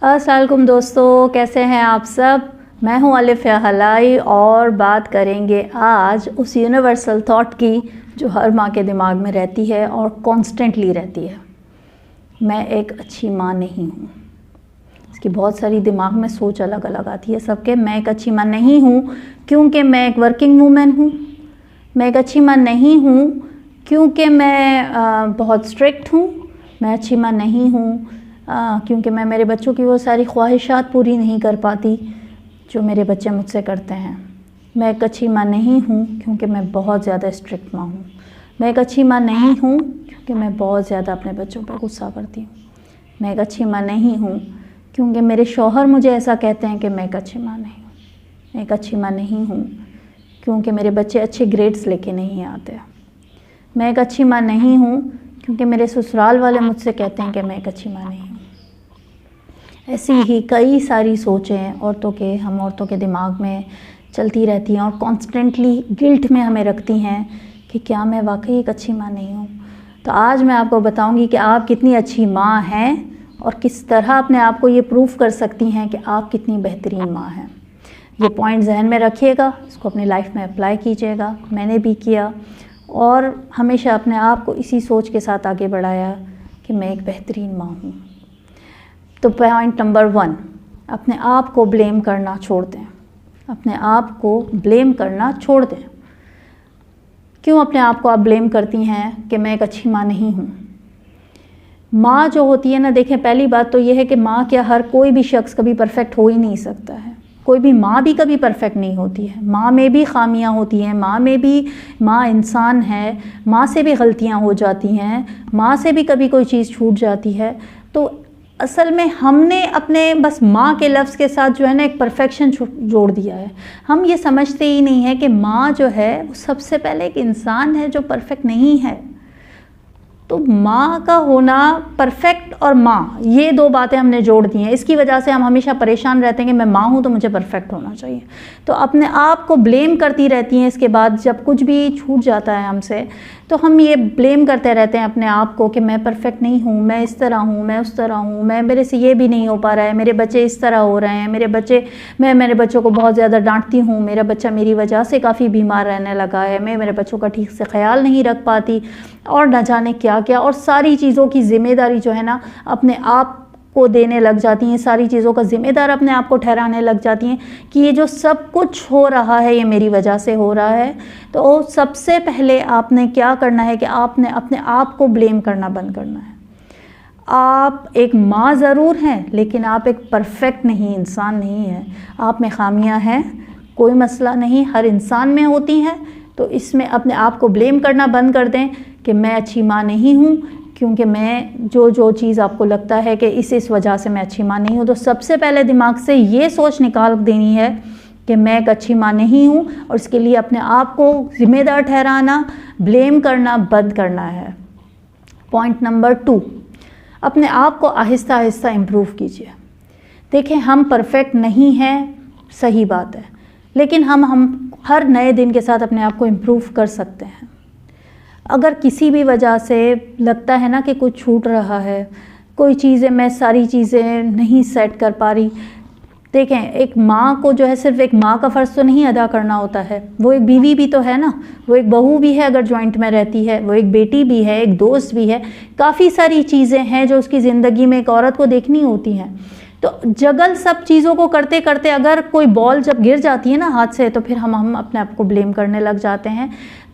السلام علیکم دوستو، کیسے ہیں آپ سب؟ میں ہوں الف حلائی اور بات کریں گے آج اس یونیورسل تھاٹ کی جو ہر ماں کے دماغ میں رہتی ہے اور کانسٹنٹلی رہتی ہے۔ میں ایک اچھی ماں نہیں ہوں۔ اس کی بہت ساری دماغ میں سوچ الگ الگ آتی ہے سب کے۔ میں ایک اچھی ماں نہیں ہوں کیونکہ میں ایک ورکنگ وومن ہوں۔ میں ایک اچھی ماں نہیں ہوں کیونکہ میں بہت اسٹرکٹ ہوں۔ میں اچھی ماں نہیں ہوں کیونکہ میں میرے بچوں کی وہ ساری خواہشات پوری نہیں کر پاتی جو میرے بچے مجھ سے کرتے ہیں۔ میں ایک اچھی ماں نہیں ہوں کیونکہ میں بہت زیادہ اسٹرکٹ ماں ہوں۔ میں ایک اچھی ماں نہیں ہوں کیونکہ میں بہت زیادہ اپنے بچوں پہ غصہ کرتی ہوں۔ میں ایک اچھی ماں نہیں ہوں کیونکہ میرے شوہر مجھے ایسا کہتے ہیں کہ میں ایک اچھی ماں نہیں ہوں۔ میں ایک اچھی ماں نہیں ہوں کیونکہ میرے بچے اچھے گریڈز لے کے نہیں آتے۔ میں ایک اچھی ماں نہیں ہوں کیونکہ میرے سسرال والے مجھ سے کہتے ہیں کہ میں ایک اچھی ماں نہیں ہوں۔ ایسی ہی کئی ساری سوچیں ہم عورتوں کے دماغ میں چلتی رہتی ہیں اور کانسٹنٹلی گلٹ میں ہمیں رکھتی ہیں کہ کیا میں واقعی ایک اچھی ماں نہیں ہوں۔ تو آج میں آپ کو بتاؤں گی کہ آپ کتنی اچھی ماں ہیں اور کس طرح اپنے آپ کو یہ پروف کر سکتی ہیں کہ آپ کتنی بہترین ماں ہیں۔ یہ پوائنٹ ذہن میں رکھیے گا، اس کو اپنی لائف میں اپلائی کیجیے گا۔ میں نے بھی کیا اور ہمیشہ اپنے آپ کو اسی سوچ کے ساتھ آگے بڑھایا کہ میں ایک بہترین ماں ہوں۔ تو پوائنٹ نمبر 1، اپنے آپ کو بلیم کرنا چھوڑ دیں۔ اپنے آپ کو بلیم کرنا چھوڑ دیں۔ کیوں اپنے آپ کو آپ بلیم کرتی ہیں کہ میں ایک اچھی ماں نہیں ہوں؟ ماں جو ہوتی ہے نا، دیکھیں پہلی بات تو یہ ہے کہ ماں کیا ہر کوئی بھی شخص کبھی پرفیکٹ ہو ہی نہیں سکتا ہے۔ کوئی بھی ماں بھی کبھی پرفیکٹ نہیں ہوتی ہے۔ ماں میں بھی خامیاں ہوتی ہیں، ماں انسان ہے، ماں سے بھی غلطیاں ہو جاتی ہیں، ماں سے بھی کبھی کوئی چیز چھوٹ جاتی ہے۔ تو اصل میں ہم نے اپنے بس ماں کے لفظ کے ساتھ جو ہے نا ایک پرفیکشن جوڑ دیا ہے۔ ہم یہ سمجھتے ہی نہیں ہے کہ ماں جو ہے وہ سب سے پہلے ایک انسان ہے جو پرفیکٹ نہیں ہے۔ تو ماں کا ہونا، پرفیکٹ اور ماں، یہ دو باتیں ہم نے جوڑ دی ہیں۔ اس کی وجہ سے ہم ہمیشہ پریشان رہتے ہیں کہ میں ماں ہوں تو مجھے پرفیکٹ ہونا چاہیے۔ تو اپنے آپ کو بلیم کرتی رہتی ہیں۔ اس کے بعد جب کچھ بھی چھوٹ جاتا ہے ہم سے تو ہم یہ بلیم کرتے رہتے ہیں اپنے آپ کو کہ میں پرفیکٹ نہیں ہوں، میں اس طرح ہوں، میں اس طرح ہوں، میرے سے یہ بھی نہیں ہو پا رہا ہے، میرے بچے اس طرح ہو رہے ہیں، میں میرے بچوں کو بہت زیادہ ڈانٹتی ہوں، میرا بچہ میری وجہ سے کافی بیمار رہنے لگا ہے، میں میرے بچوں کا ٹھیک سے خیال نہیں رکھ پاتی، اور نہ جانے کیا کیا، اور ساری چیزوں کی ذمہ داری جو ہے نا اپنے آپ کو دینے لگ جاتی ہیں۔ ساری چیزوں کا ذمہ دار اپنے آپ کو ٹھہرانے لگ جاتی ہیں کہ یہ جو سب کچھ ہو رہا ہے یہ میری وجہ سے ہو رہا ہے۔ تو سب سے پہلے آپ نے کیا کرنا ہے کہ آپ نے اپنے آپ کو بلیم کرنا بند کرنا ہے۔ آپ ایک ماں ضرور ہیں لیکن آپ ایک پرفیکٹ نہیں، انسان نہیں ہیں۔ آپ میں خامیاں ہیں، کوئی مسئلہ نہیں، ہر انسان میں ہوتی ہیں۔ تو اس میں اپنے آپ کو بلیم کرنا بند کر دیں کہ میں اچھی ماں نہیں ہوں کیونکہ میں جو چیز آپ کو لگتا ہے کہ اس وجہ سے میں اچھی ماں نہیں ہوں، تو سب سے پہلے دماغ سے یہ سوچ نکال دینی ہے کہ میں ایک اچھی ماں نہیں ہوں، اور اس کے لیے اپنے آپ کو ذمہ دار ٹھہرانا، بلیم کرنا بند کرنا ہے۔ پوائنٹ نمبر 2، اپنے آپ کو آہستہ آہستہ امپروو کیجیے۔ دیکھیں ہم پرفیکٹ نہیں ہیں، صحیح بات ہے، لیکن ہم ہر نئے دن کے ساتھ اپنے آپ کو امپروو کر سکتے ہیں۔ اگر کسی بھی وجہ سے لگتا ہے نا کہ کچھ چھوٹ رہا ہے، کوئی چیزیں میں ساری چیزیں نہیں سیٹ کر پا رہی، دیکھیں ایک ماں کو جو ہے صرف ایک ماں کا فرض تو نہیں ادا کرنا ہوتا ہے، وہ ایک بیوی بھی تو ہے نا، وہ ایک بہو بھی ہے اگر جوائنٹ میں رہتی ہے، وہ ایک بیٹی بھی ہے، ایک دوست بھی ہے، کافی ساری چیزیں ہیں جو اس کی زندگی میں ایک عورت کو دیکھنی ہوتی ہیں۔ تو جگل سب چیزوں کو کرتے کرتے اگر کوئی بال جب گر جاتی ہے نا ہاتھ سے تو پھر ہم اپنے آپ کو بلیم کرنے لگ جاتے ہیں۔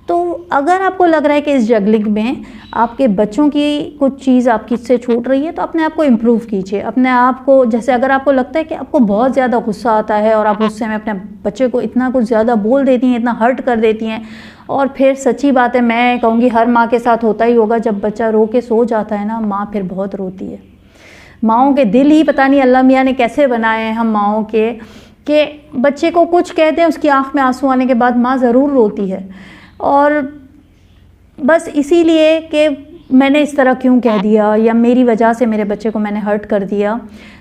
تو اگر آپ کو لگ رہا ہے کہ اس جگلنگ میں آپ کے بچوں کی کچھ چیز آپ کی سے چھوٹ رہی ہے تو اپنے آپ کو امپروو کیجیے۔ اپنے آپ کو، جیسے اگر آپ کو لگتا ہے کہ آپ کو بہت زیادہ غصہ آتا ہے اور آپ غصے میں اپنے بچے کو اتنا کچھ زیادہ بول دیتی ہیں، اتنا ہرٹ کر دیتی ہیں، اور پھر سچی بات ہے میں کہوں گی ہر ماں کے ساتھ ہوتا ہی ہوگا، جب بچہ رو کے سو جاتا ہے نا ماں پھر بہت روتی ہے۔ ماؤں کے دل ہی پتہ نہیں اللہ میاں نے کیسے بنائے ہیں ہم ماؤں کے، کہ بچے کو کچھ کہتے ہیں اس کی آنکھ میں آنسو آنے کے بعد ماں ضرور روتی ہے، اور بس اسی لیے کہ میں نے اس طرح کیوں کہہ دیا یا میری وجہ سے میرے بچے کو میں نے ہرٹ کر دیا۔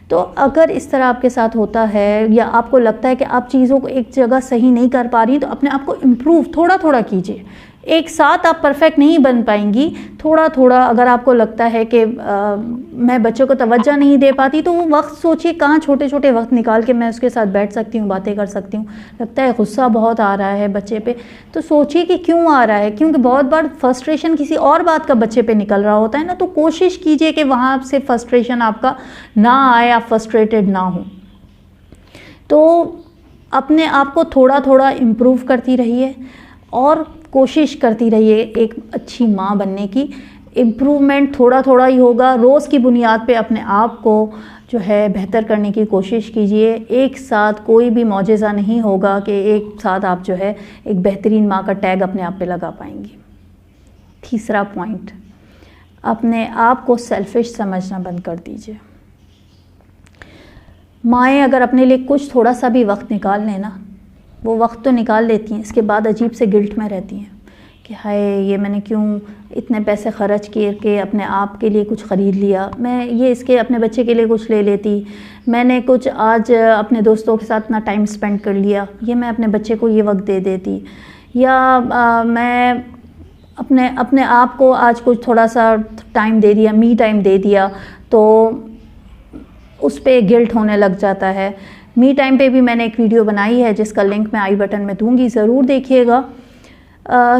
تو اگر اس طرح آپ کے ساتھ ہوتا ہے یا آپ کو لگتا ہے کہ آپ چیزوں کو ایک جگہ صحیح نہیں کر پا رہی تو اپنے آپ کو امپروو تھوڑا تھوڑا کیجیے۔ ایک ساتھ آپ پرفیکٹ نہیں بن پائیں گی. تھوڑا تھوڑا اگر آپ کو لگتا ہے کہ میں بچوں کو توجہ نہیں دے پاتی تو وہ وقت سوچیے کہاں چھوٹے چھوٹے وقت نکال کے میں اس کے ساتھ بیٹھ سکتی ہوں, باتیں کر سکتی ہوں. لگتا ہے غصہ بہت آ رہا ہے بچے پہ, تو سوچیے کہ کیوں آ رہا ہے, کیونکہ بہت بار فرسٹریشن کسی اور بات کا بچے پہ نکل رہا ہوتا ہے نا, تو کوشش کیجئے کہ وہاں سے فرسٹریشن آپ کا نہ آئے, آپ فرسٹریٹڈ نہ ہوں. تو اپنے آپ کو تھوڑا تھوڑا امپروو کرتی رہیے اور کوشش کرتی رہیے ایک اچھی ماں بننے کی. امپروومنٹ تھوڑا تھوڑا ہی ہوگا. روز کی بنیاد پہ اپنے آپ کو جو ہے بہتر کرنے کی کوشش کیجئے. ایک ساتھ کوئی بھی معجزہ نہیں ہوگا کہ ایک ساتھ آپ جو ہے ایک بہترین ماں کا ٹیگ اپنے آپ پہ لگا پائیں گی. تیسرا پوائنٹ, اپنے آپ کو سیلفش سمجھنا بند کر دیجئے. مائیں اگر اپنے لیے کچھ تھوڑا سا بھی وقت نکال لیں نا, وہ وقت تو نکال لیتی ہیں, اس کے بعد عجیب سے گلٹ میں رہتی ہیں کہ ہائے یہ میں نے کیوں اتنے پیسے خرچ کیے کہ اپنے آپ کے لیے کچھ خرید لیا, میں یہ اس کے اپنے بچے کے لیے کچھ لے لیتی, میں نے کچھ آج اپنے دوستوں کے ساتھ اپنا ٹائم سپینڈ کر لیا, یہ میں اپنے بچے کو یہ وقت دے دیتی, یا میں اپنے آپ کو آج کچھ تھوڑا سا ٹائم دے دیا, می ٹائم دے دیا, تو اس پہ گلٹ ہونے لگ جاتا ہے. می ٹائم پہ بھی میں نے ایک ویڈیو بنائی ہے جس کا لنک میں آئی بٹن میں دوں گی, ضرور دیکھیے گا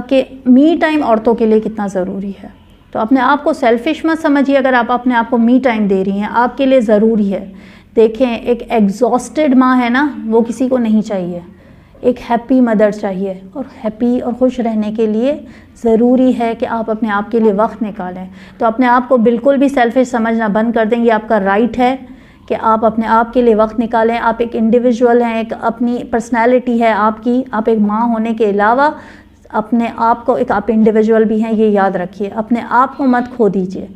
کہ می ٹائم عورتوں کے لیے کتنا ضروری ہے. تو اپنے آپ کو سیلفش مت سمجھیے اگر آپ اپنے آپ کو می ٹائم دے رہی ہیں, آپ کے لیے ضروری ہے. دیکھیں ایک ایگزاسٹڈ ماں ہے نا, وہ کسی کو نہیں چاہیے. ایک ہیپی مدر چاہیے, اور ہیپی اور خوش رہنے کے لیے ضروری ہے کہ آپ اپنے آپ کے لیے وقت نکالیں. تو اپنے آپ کو بالکل بھی سیلفش سمجھنا بند کر دیں. یہ آپ کا رائٹ ہے کہ آپ اپنے آپ کے لیے وقت نکالیں. آپ ایک انڈیویجول ہیں, ایک اپنی پرسنالٹی ہے آپ کی. آپ ایک ماں ہونے کے علاوہ اپنے آپ کو ایک آپ انڈیویجول بھی ہیں, یہ یاد رکھیے. اپنے آپ کو مت کھو دیجئے.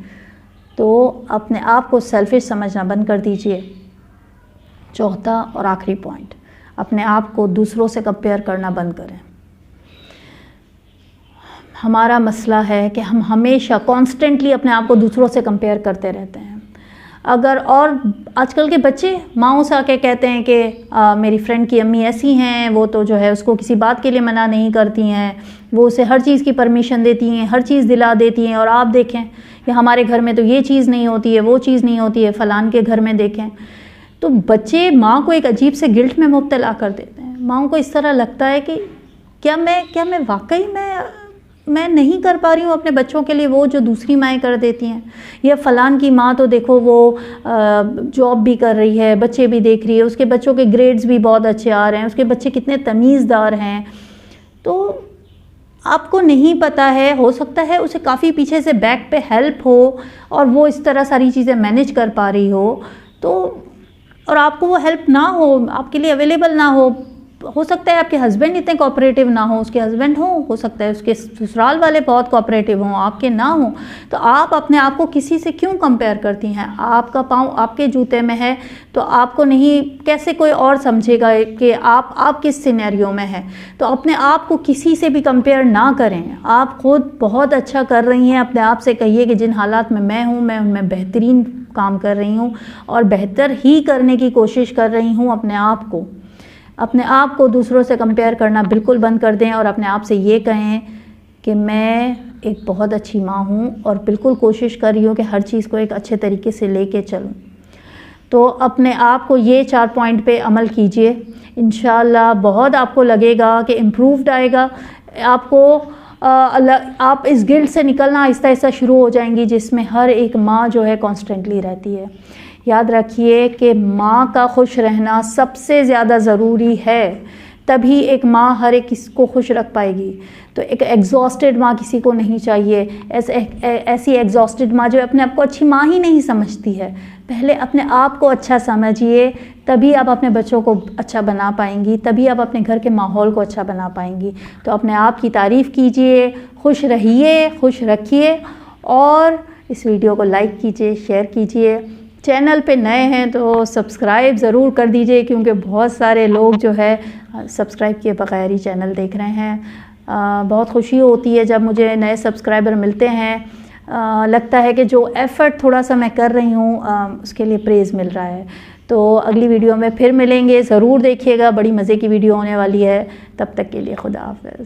تو اپنے آپ کو سیلفش سمجھنا بند کر دیجئے. چوتھا اور آخری پوائنٹ, اپنے آپ کو دوسروں سے کمپیئر کرنا بند کریں. ہمارا مسئلہ ہے کہ ہم ہمیشہ کانسٹنٹلی اپنے آپ کو دوسروں سے کمپیئر کرتے رہتے ہیں. اور آج کل کے بچے ماؤں سے آ کے کہتے ہیں کہ میری فرینڈ کی امی ایسی ہیں, وہ تو جو ہے اس کو کسی بات کے لیے منع نہیں کرتی ہیں, وہ اسے ہر چیز کی پرمیشن دیتی ہیں, ہر چیز دلا دیتی ہیں, اور آپ دیکھیں کہ ہمارے گھر میں تو یہ چیز نہیں ہوتی ہے, وہ چیز نہیں ہوتی ہے, فلان کے گھر میں دیکھیں. تو بچے ماں کو ایک عجیب سے گلٹ میں مبتلا کر دیتے ہیں. ماؤں کو اس طرح لگتا ہے کہ کیا میں واقعی میں نہیں کر پا رہی ہوں اپنے بچوں کے لیے وہ جو دوسری مائیں کر دیتی ہیں, یا فلان کی ماں تو دیکھو وہ جاب بھی کر رہی ہے, بچے بھی دیکھ رہی ہے, اس کے بچوں کے گریڈز بھی بہت اچھے آ رہے ہیں, اس کے بچے کتنے تمیزدار ہیں. تو آپ کو نہیں پتہ ہے, ہو سکتا ہے اسے کافی پیچھے سے بیک پہ ہیلپ ہو اور وہ اس طرح ساری چیزیں مینیج کر پا رہی ہو, تو اور آپ کو وہ ہیلپ نہ ہو, آپ کے لیے اویلیبل نہ ہو سکتا ہے آپ کے ہسبینڈ اتنے کوآپریٹیو نہ ہوں, اس کے ہسبینڈ ہو سکتا ہے اس کے سسرال والے بہت کوآپریٹیو ہوں, آپ کے نہ ہوں. تو آپ اپنے آپ کو کسی سے کیوں کمپیئر کرتی ہیں؟ آپ کا پاؤں آپ کے جوتے میں ہے تو آپ کو نہیں, کیسے کوئی اور سمجھے گا کہ آپ کس سینیریو میں ہیں؟ تو اپنے آپ کو کسی سے بھی کمپیئر نہ کریں. آپ خود بہت اچھا کر رہی ہیں. اپنے آپ سے کہیے کہ جن حالات میں ہوں میں ان میں بہترین کام کر رہی ہوں اور بہتر ہی کرنے کی کوشش کر رہی ہوں. اپنے آپ کو دوسروں سے کمپیئر کرنا بالکل بند کر دیں اور اپنے آپ سے یہ کہیں کہ میں ایک بہت اچھی ماں ہوں اور بالکل کوشش کر رہی ہوں کہ ہر چیز کو ایک اچھے طریقے سے لے کے چلوں. تو اپنے آپ کو یہ 4 پوائنٹ پہ عمل کیجئے. انشاءاللہ بہت آپ کو لگے گا کہ امپرووڈ آئے گا. آپ اس گلٹ سے نکلنا آہستہ آہستہ شروع ہو جائیں گی جس میں ہر ایک ماں جو ہے کانسٹنٹلی رہتی ہے. یاد رکھیے کہ ماں کا خوش رہنا سب سے زیادہ ضروری ہے, تبھی ایک ماں ہر ایک کسی کو خوش رکھ پائے گی. تو ایک ایگزاسٹڈ ماں کسی کو نہیں چاہیے. ایسی ایگزاسٹڈ ماں جو اپنے آپ کو اچھی ماں ہی نہیں سمجھتی ہے. پہلے اپنے آپ کو اچھا سمجھیے, تبھی آپ اپنے بچوں کو اچھا بنا پائیں گی, تبھی آپ اپنے گھر کے ماحول کو اچھا بنا پائیں گی. تو اپنے آپ کی تعریف کیجئے, خوش رہیے, خوش رکھیے, اور اس ویڈیو کو لائک کیجئے, شیئر کیجئے. چینل پہ نئے ہیں تو سبسکرائب ضرور کر دیجئے, کیونکہ بہت سارے لوگ جو ہے سبسکرائب کیے بغیر ہی چینل دیکھ رہے ہیں. بہت خوشی ہوتی ہے جب مجھے نئے سبسکرائبر ملتے ہیں. لگتا ہے کہ جو ایفرٹ تھوڑا سا میں کر رہی ہوں اس کے لیے پریز مل رہا ہے. تو اگلی ویڈیو میں پھر ملیں گے, ضرور دیکھیے گا, بڑی مزے کی ویڈیو ہونے والی ہے. تب تک کے لیے خدا حافظ.